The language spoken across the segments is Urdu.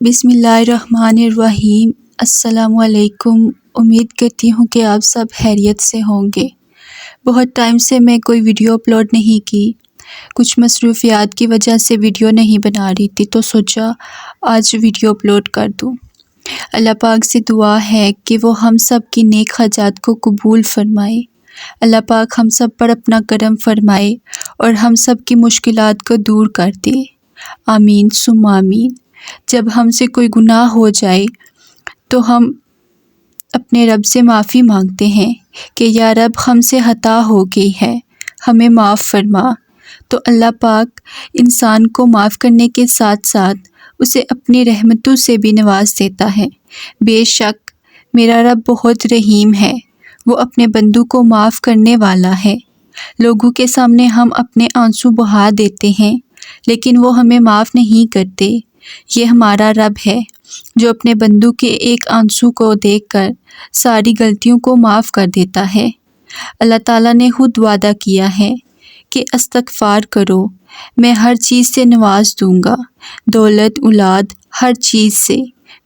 بسم اللہ الرحمن الرحیم۔ السلام علیکم۔ امید کرتی ہوں کہ آپ سب خیریت سے ہوں گے۔ بہت ٹائم سے میں کوئی ویڈیو اپلوڈ نہیں کی، کچھ مصروفیات کی وجہ سے ویڈیو نہیں بنا رہی تھی، تو سوچا آج ویڈیو اپلوڈ کر دوں۔ اللہ پاک سے دعا ہے کہ وہ ہم سب کی نیک حاجات کو قبول فرمائے۔ اللہ پاک ہم سب پر اپنا کرم فرمائے اور ہم سب کی مشکلات کو دور کر دے۔ آمین ثم آمین۔ جب ہم سے کوئی گناہ ہو جائے تو ہم اپنے رب سے معافی مانگتے ہیں کہ یا رب ہم سے خطا ہو گئی ہے، ہمیں معاف فرما۔ تو اللہ پاک انسان کو معاف کرنے کے ساتھ ساتھ اسے اپنی رحمتوں سے بھی نواز دیتا ہے۔ بے شک میرا رب بہت رحیم ہے، وہ اپنے بندوں کو معاف کرنے والا ہے۔ لوگوں کے سامنے ہم اپنے آنسو بہا دیتے ہیں لیکن وہ ہمیں معاف نہیں کرتے۔ یہ ہمارا رب ہے جو اپنے بندوں کے ایک آنسو کو دیکھ کر ساری غلطیوں کو معاف کر دیتا ہے۔ اللہ تعالیٰ نے خود وعدہ کیا ہے کہ استغفار کرو، میں ہر چیز سے نواز دوں گا، دولت، اولاد، ہر چیز سے۔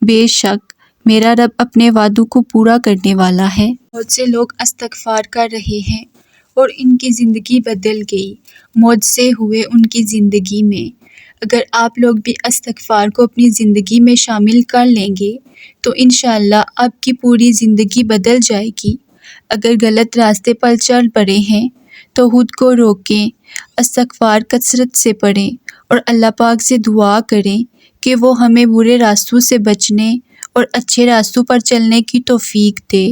بے شک میرا رب اپنے وعدوں کو پورا کرنے والا ہے۔ بہت سے لوگ استغفار کر رہے ہیں اور ان کی زندگی بدل گئی، معجزے ہوئے ان کی زندگی میں۔ اگر آپ لوگ بھی استغفار کو اپنی زندگی میں شامل کر لیں گے تو انشاءاللہ آپ کی پوری زندگی بدل جائے گی۔ اگر غلط راستے پر چل پڑے ہیں تو خود کو روکیں، استغفار کثرت سے پڑھیں اور اللہ پاک سے دعا کریں کہ وہ ہمیں برے راستوں سے بچنے اور اچھے راستوں پر چلنے کی توفیق دے۔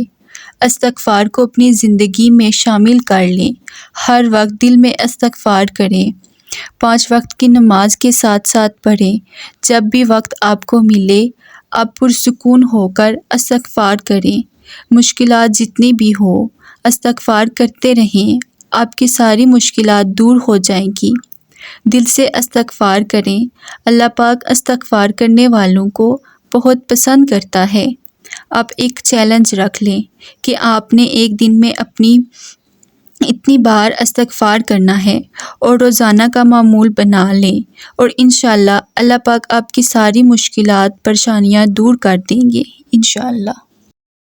استغفار کو اپنی زندگی میں شامل کر لیں، ہر وقت دل میں استغفار کریں، 5 وقت کی نماز کے ساتھ ساتھ پڑھیں۔ جب بھی وقت آپ کو ملے آپ پرسکون ہو کر استغفار کریں، مشکلات جتنی بھی ہو استغفار کرتے رہیں، آپ کی ساری مشکلات دور ہو جائیں گی۔ دل سے استغفار کریں، اللہ پاک استغفار کرنے والوں کو بہت پسند کرتا ہے۔ آپ ایک چیلنج رکھ لیں کہ آپ نے ایک دن میں اپنی اتنی بار استغفار کرنا ہے اور روزانہ کا معمول بنا لیں اور انشاءاللہ اللہ پاک آپ کی ساری مشکلات، پریشانیاں دور کر دیں گے انشاءاللہ۔